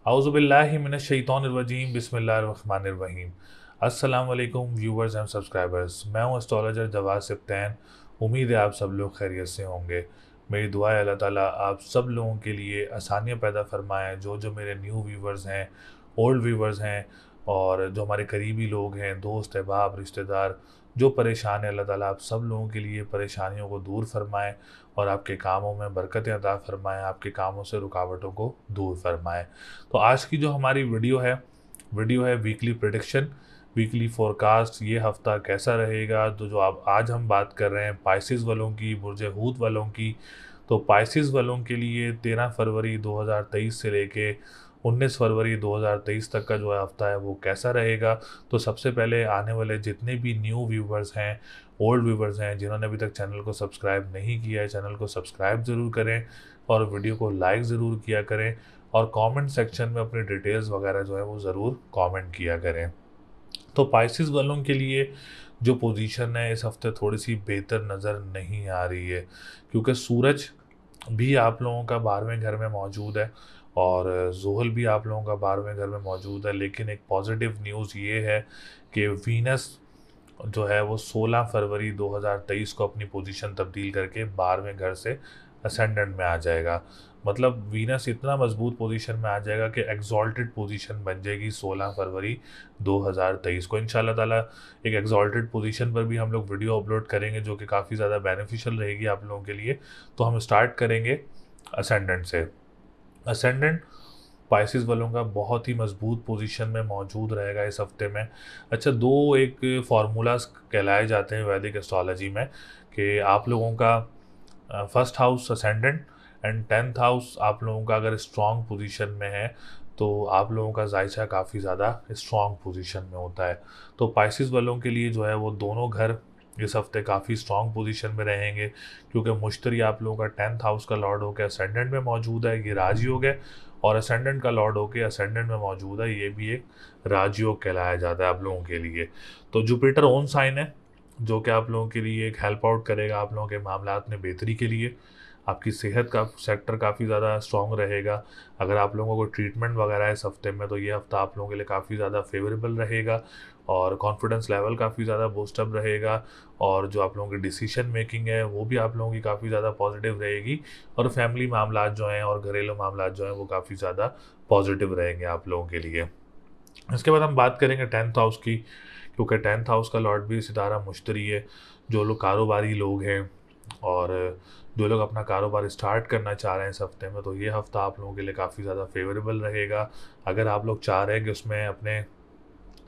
आउज़ुबिल्लाहि मिनश्शैतानिर्रजीम बिस्मिल्लाहिर्रहमानिर्रहीम। अस्सलाम वालेकुम व्यूवर्स एंड सब्सक्राइबर्स। मैं हूं एस्ट्रोलॉजर जवाद सिप्तैन। उम्मीद है आप सब लोग खैरियत से होंगे। मेरी दुआ है अल्लाह ताला आप सब लोगों के लिए आसानियाँ पैदा फरमाएँ। जो मेरे न्यू व्यूवर्स हैं, ओल्ड व्यूवर्स हैं और जो हमारे करीबी लोग हैं, दोस्त अहबाब रिश्तेदार जो परेशान है, अल्लाह ताला आप सब लोगों के लिए परेशानियों को दूर फरमाएँ और आपके कामों में बरकतें अता फरमाएँ, आपके कामों से रुकावटों को दूर फरमाएँ। तो आज की जो हमारी वीडियो है वीकली प्रेडिक्शन, वीकली फोरकास्ट। ये हफ्ता कैसा रहेगा? तो जो आप आज हम बात कर रहे हैं पाइसिस वालों की, बुर्ज हूत वालों की। तो पाइसिस वालों के लिए 13 फरवरी 2023 से लेके 19 फरवरी 2023 तक का जो है हफ्ता है वो कैसा रहेगा। तो सबसे पहले आने वाले जितने भी न्यू व्यूवर्स हैं, ओल्ड व्यूवर्स हैं, जिन्होंने अभी तक चैनल को सब्सक्राइब नहीं किया है, चैनल को सब्सक्राइब ज़रूर करें और वीडियो को लाइक ज़रूर किया करें और कमेंट सेक्शन में अपनी डिटेल्स वगैरह जो है वो ज़रूर कमेंट किया करें। तो पाइसिस वालों के लिए जो पोजीशन है इस हफ्ते थोड़ी सी बेहतर नज़र नहीं आ रही है, क्योंकि सूरज भी आप लोगों का 12वें घर में मौजूद है और ज़ुहल भी आप लोगों का 12वें घर में मौजूद है। लेकिन एक पॉजिटिव न्यूज़ ये है कि वीनस जो है वो 16 फरवरी 2023 को अपनी पोजीशन तब्दील करके 12वें घर से असेंडेंट में आ जाएगा। मतलब वीनस इतना मजबूत पोजीशन में आ जाएगा कि एग्जॉल्टेड पोजीशन बन जाएगी 16 फरवरी 2023 को। इंशाल्लाह ताला एक एग्जॉल्टेड पोजीशन पर भी हम लोग वीडियो अपलोड करेंगे जो कि काफ़ी ज़्यादा बेनिफिशियल रहेगी आप लोगों के लिए। तो हम स्टार्ट करेंगे असेंडेंट से। असेंडेंट पाइसिस वालों का बहुत ही मजबूत पोजीशन में मौजूद रहेगा इस हफ्ते में। अच्छा, दो एक फार्मूलाज कहलाए जाते हैं वैदिक एस्ट्रोलॉजी में कि आप लोगों का first house ascendant and 10th house आप लोगों का अगर स्ट्रॉन्ग पोजीशन में है तो आप लोगों का जायचा काफ़ी ज़्यादा स्ट्रॉन्ग पोजीशन में होता है। तो पाइसिस वालों के लिए जो है वो दोनों घर इस हफ्ते काफ़ी स्ट्रॉन्ग पोजीशन में रहेंगे, क्योंकि मुश्तरी आप लोगों का 10th हाउस का लॉर्ड होकर असेंडेंट में मौजूद है, ये राजयोग है। और असेंडेंट का लॉर्ड होकर असेंडेंट में मौजूद है, ये भी एक राजयोग कहलाया जाता है आप लोगों के लिए। तो जुपिटर ओन साइन है जो कि आप लोगों के लिए एक हेल्प आउट करेगा आप लोगों के मामलात में बेहतरी के लिए। आपकी सेहत का सेक्टर काफ़ी ज़्यादा स्ट्रॉन्ग रहेगा। अगर आप लोगों को ट्रीटमेंट वगैरह है इस हफ्ते में तो ये हफ्ता आप लोगों के लिए काफ़ी ज़्यादा फेवरेबल रहेगा और कॉन्फिडेंस लेवल काफ़ी ज़्यादा बूस्टअप रहेगा। और जो आप लोगों की डिसीजन मेकिंग है वो भी आप लोगों की काफ़ी ज़्यादा पॉजिटिव रहेगी और फैमिली मामलात जो हैं और घरेलू मामलात जो हैं वो काफ़ी ज़्यादा पॉजिटिव रहेंगे आप लोगों के लिए। इसके बाद हम बात करेंगे 10th हाउस की, क्योंकि 10th हाउस का लॉर्ड भी सितारा मुश्तरी है। जो लोग कारोबारी लोग हैं और जो लोग अपना कारोबार स्टार्ट करना चाह रहे हैं इस हफ्ते में, तो ये हफ्ता आप लोगों के लिए काफ़ी ज़्यादा फेवरेबल रहेगा। अगर आप लोग चाह रहे हैं कि उसमें अपने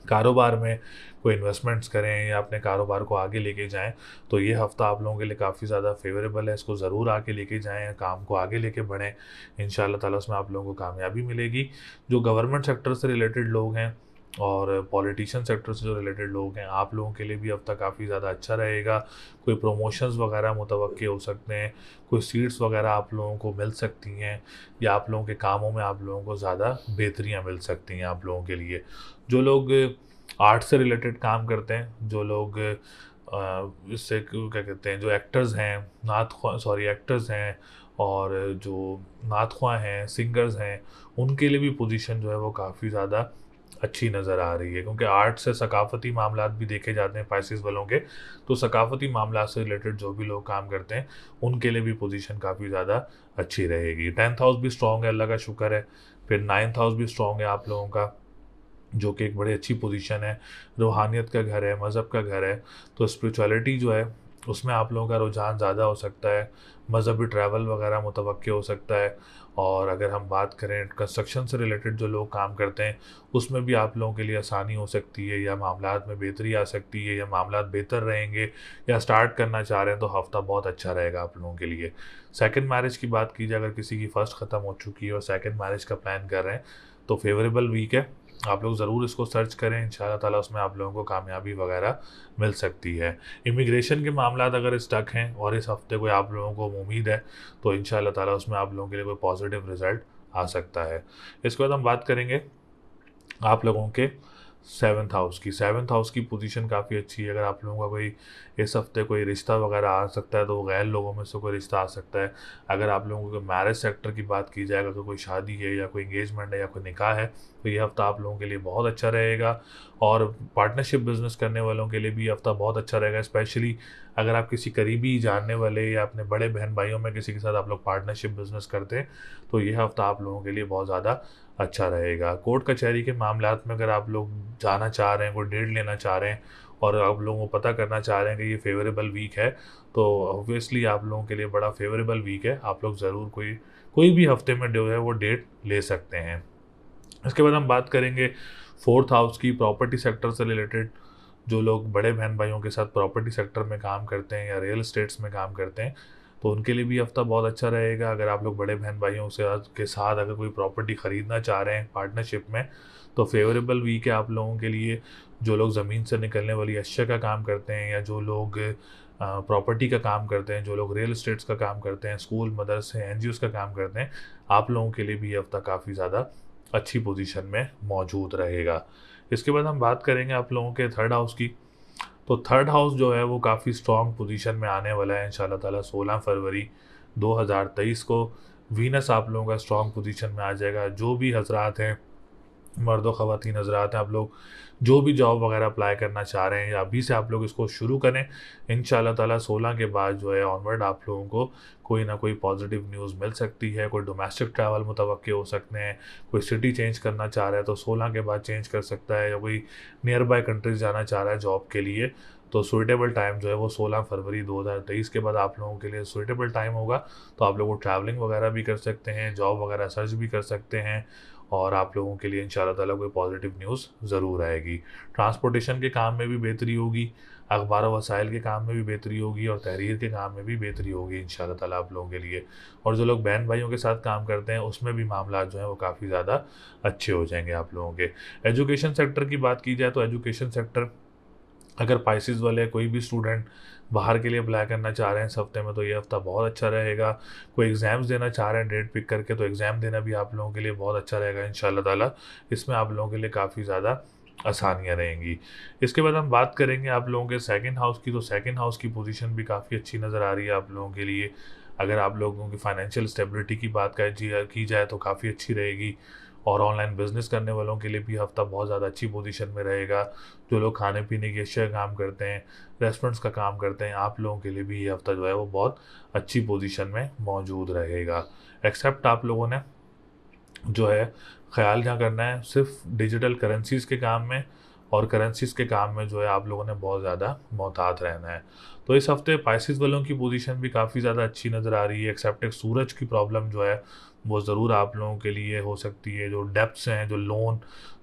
कारोबार में कोई इन्वेस्टमेंट्स करें या अपने कारोबार को आगे लेके जाएं, तो ये हफ़्ता आप लोगों के लिए काफ़ी ज़्यादा फेवरेबल है। इसको ज़रूर आगे लेके जाएं, काम को आगे लेके बढ़ें। इंशाल्लाह ताला उसमें आप लोगों को कामयाबी मिलेगी। जो गवर्नमेंट सेक्टर से रिलेटेड लोग हैं और पॉलिटिशियन सेक्टर से जो रिलेटेड लोग हैं, आप लोगों के लिए भी हफ़्ता काफ़ी ज़्यादा अच्छा रहेगा। कोई प्रमोशंस वगैरह मुतवक्के हो सकते हैं, कोई सीट्स वगैरह आप लोगों को मिल सकती हैं या आप लोगों के कामों में आप लोगों को ज़्यादा बेहतरियाँ मिल सकती हैं आप लोगों के लिए। जो लोग आर्ट से रिलेटेड काम करते हैं, जो लोग इससे क्या कहते हैं, जो एक्टर्स हैं, एक्टर्स हैं और जो नात हैं, सिंगर्स हैं, उनके लिए भी पोजीशन जो है वो काफ़ी ज़्यादा अच्छी नज़र आ रही है, क्योंकि आर्ट से सकाफ़ती मामलात भी देखे जाते हैं पाइसिस वालों के। तो सकाफ़ती मामलात से रिलेटेड जो भी लोग काम करते हैं उनके लिए भी पोजीशन काफ़ी ज़्यादा अच्छी रहेगी। 10th हाउस भी स्ट्रॉन्ग है, अल्लाह का शुक्र है। फिर 9th हाउस भी स्ट्रॉन्ग है आप लोगों का, जो कि एक बड़ी अच्छी पोजीशन है। रूहानियत का घर है, मज़हब का घर है। तो स्पिरिचुअलिटी जो है उसमें आप लोगों का रुझान ज़्यादा हो सकता है। मज़हबी ट्रैवल वगैरह मुतवक्के हो सकता है। और अगर हम बात करें कंस्ट्रक्शन से रिलेटेड जो लोग काम करते हैं, उसमें भी आप लोगों के लिए आसानी हो सकती है या मामलात में बेहतरी आ सकती है या मामलात बेहतर रहेंगे। या स्टार्ट करना चाह रहे हैं तो हफ़्ता बहुत अच्छा रहेगा आप लोगों के लिए। सेकंड मैरिज की बात कीजिए, अगर किसी की फ़र्स्ट ख़त्म हो चुकी है और सेकंड मैरिज का प्लान कर रहे हैं तो फेवरेबल वीक है। आप लोग ज़रूर इसको सर्च करें, इंशाल्लाह ताला उसमें आप लोगों को कामयाबी वगैरह मिल सकती है। इमिग्रेशन के मामलात अगर स्टक हैं और इस हफ्ते कोई आप लोगों को उम्मीद है तो इंशाल्लाह ताला उसमें आप लोगों के लिए कोई पॉजिटिव रिजल्ट आ सकता है। इसके बाद हम बात करेंगे आप लोगों के 7th हाउस की। 7th हाउस की पोजीशन काफ़ी अच्छी है। अगर आप लोगों का कोई इस हफ्ते कोई रिश्ता वगैरह आ सकता है, तो वो गैर लोगों में से कोई रिश्ता आ सकता है। अगर आप लोगों को मैरिज सेक्टर की बात की जाए, अगर कोई शादी है या कोई एंगेजमेंट है या कोई निकाह है, तो ये हफ्ता आप लोगों के लिए बहुत अच्छा रहेगा। और पार्टनरशिप बिजनेस करने वालों के लिए भी ये हफ्ता बहुत अच्छा रहेगा। स्पेशली अगर आप किसी करीबी जानने वाले या अपने बड़े बहन भाइयों में किसी के साथ आप लोग पार्टनरशिप बिजनेस करते हैं, तो ये हफ्ता आप लोगों के लिए बहुत ज़्यादा अच्छा रहेगा। कोर्ट कचहरी के मामलात में अगर आप लोग जाना चाह रहे हैं, कोई डेट लेना चाह रहे हैं और आप लोगों को पता करना चाह रहे हैं कि ये फेवरेबल वीक है, तो ऑब्वियसली आप लोगों के लिए बड़ा फेवरेबल वीक है। आप लोग ज़रूर कोई कोई भी हफ्ते में जो है वो डेट ले सकते हैं। इसके बाद हम बात करेंगे फोर्थ हाउस की, प्रॉपर्टी सेक्टर से रिलेटेड। जो लोग बड़े बहन भाइयों के साथ प्रॉपर्टी सेक्टर में काम करते हैं या रियल एस्टेट्स में काम करते हैं, तो उनके लिए भी हफ्ता बहुत अच्छा रहेगा। अगर आप लोग बड़े बहन भाइयों से के साथ अगर कोई प्रॉपर्टी ख़रीदना चाह रहे हैं पार्टनरशिप में, तो फेवरेबल वीक है आप लोगों के लिए। जो लोग ज़मीन से निकलने वाली अशिया का काम करते हैं या जो लोग प्रॉपर्टी का काम करते हैं, जो लोग रियल एस्टेट्स का काम करते हैं, स्कूल मदरसे एनजीओज़ का काम करते हैं, आप लोगों के लिए भी ये हफ्ता काफ़ी ज़्यादा अच्छी पोजीशन में मौजूद रहेगा। इसके बाद हम बात करेंगे आप लोगों के थर्ड हाउस की। तो थर्ड हाउस जो है वो काफ़ी स्ट्रॉन्ग पोजीशन में आने वाला है इंशाल्लाह ताला। 16 फरवरी 2023 को वीनस आप लोगों का स्ट्रॉन्ग पोजीशन में आ जाएगा। जो भी हजरात हैं, मर्द व ख़वातीन हज़रात हैं, आप लोग जो भी जॉब वगैरह अप्लाई करना चाह रहे हैं या अभी से आप लोग इसको शुरू करें। इंशाल्लाह ताला 16 के बाद जो है ऑनवर्ड आप लोगों को कोई ना कोई पॉजिटिव न्यूज़ मिल सकती है। कोई डोमेस्टिक ट्रैवल मुतवक्के हो सकते हैं, कोई सिटी चेंज करना चाह रहा है तो 16 के बाद चेंज कर सकता है, या कोई नियर बाय कंट्रीज़ जाना चाह रहा है जॉब के लिए, तो सुइटेबल टाइम जो है वो 16 फरवरी 2023 के बाद आप लोगों के लिए सुइटेबल टाइम होगा। तो आप लोग ट्रैवलिंग वगैरह भी कर सकते हैं, जॉब वगैरह सर्च भी कर सकते हैं, और आप लोगों के लिए इंशाल्लाह ताला कोई पॉजिटिव न्यूज़ ज़रूर आएगी। ट्रांसपोर्टेशन के काम में भी बेहतरी होगी, अखबार व वसाइल के काम में भी बेहतरी होगी, और तहरीर के काम में भी बेहतरी होगी इंशाल्लाह ताला आप लोगों के लिए। और जो लोग बहन भाइयों के साथ काम करते हैं उसमें भी मामला जो हैं वो काफ़ी ज़्यादा अच्छे हो जाएंगे आप लोगों के। एजुकेशन सेक्टर की बात की जाए तो एजुकेशन सेक्टर, अगर पाइसिस वाले कोई भी स्टूडेंट बाहर के लिए अप्लाई करना चाह रहे हैं इस हफ्ते में, तो ये हफ्ता बहुत अच्छा रहेगा। कोई एग्ज़ाम्स देना चाह रहे हैं डेट पिक करके, तो एग्ज़ाम देना भी आप लोगों के लिए बहुत अच्छा रहेगा इंशाल्लाह ताला। इसमें आप लोगों के लिए काफ़ी ज़्यादा आसानियाँ रहेंगी। इसके बाद हम बात करेंगे आप लोगों के सेकंड हाउस की। तो सेकंड हाउस की पोजीशन भी काफ़ी अच्छी नज़र आ रही है आप लोगों के लिए। अगर आप लोगों की फाइनेंशियल स्टेबिलिटी की बात की जाए तो काफ़ी अच्छी रहेगी। और ऑनलाइन बिज़नेस करने वालों के लिए भी हफ्ता बहुत ज़्यादा अच्छी पोजीशन में रहेगा। जो लोग खाने पीने की अशिया का काम करते हैं, रेस्टोरेंट्स का काम करते हैं, आप लोगों के लिए भी ये हफ्ता जो है वो बहुत अच्छी पोजीशन में मौजूद रहेगा। एक्सेप्ट आप लोगों ने जो है ख्याल क्या करना है, सिर्फ डिजिटल करेंसीज़ के काम में और करेंसीज़ के काम में जो है आप लोगों ने बहुत ज़्यादा मोहतात रहना है। तो इस हफ्ते पाइसिस वालों की पोजीशन भी काफ़ी ज़्यादा अच्छी नज़र आ रही है। एक्सेप्ट एक सूरज की प्रॉब्लम जो है वो ज़रूर आप लोगों के लिए हो सकती है। जो डेब्ट्स हैं, जो लोन,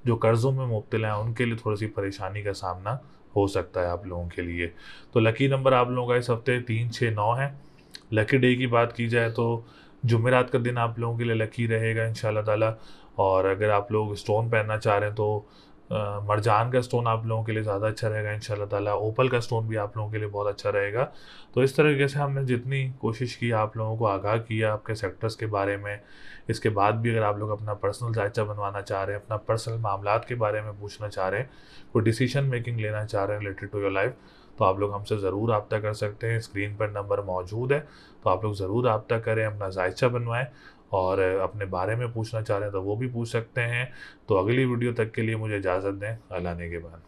जो कर्ज़ों में मुब्तला हैं, उनके लिए थोड़ी सी परेशानी का सामना हो सकता है आप लोगों के लिए। तो लकी नंबर आप लोगों का इस हफ्ते 3, 6, 9 है। लकी डे की बात की जाए तो जुमेरात का दिन आप लोगों के लिए लकी रहेगा इंशाल्लाह ताला। और अगर आप लोग स्टोन पहनना चाह रहे हैं तो मरजान का स्टोन आप लोगों के लिए ज़्यादा अच्छा रहेगा इंशाल्लाह ताला। ओपल का स्टोन भी आप लोगों के लिए बहुत अच्छा रहेगा। तो इस तरीके से हमने जितनी कोशिश की आप लोगों को आगाह किया आपके सेक्टर्स के बारे में। इसके बाद भी अगर आप लोग अपना पर्सनल जायचा बनवाना चाह रहे हैं, अपना पर्सनल मामलात के बारे में पूछना चाह रहे हैं, कोई डिसीजन मेकिंग लेना चाह रहे हैं रिलेटेड टू योर लाइफ, तो आप लोग हमसे ज़रूर रब्ता कर सकते हैं। स्क्रीन पर नंबर मौजूद है, तो आप लोग ज़रूर रब्ता करें, अपना जायचा बनवाएं। और अपने बारे में पूछना चाह रहे हैं तो वो भी पूछ सकते हैं। तो अगली वीडियो तक के लिए मुझे इजाज़त दें। अल्लाह ने के बाद।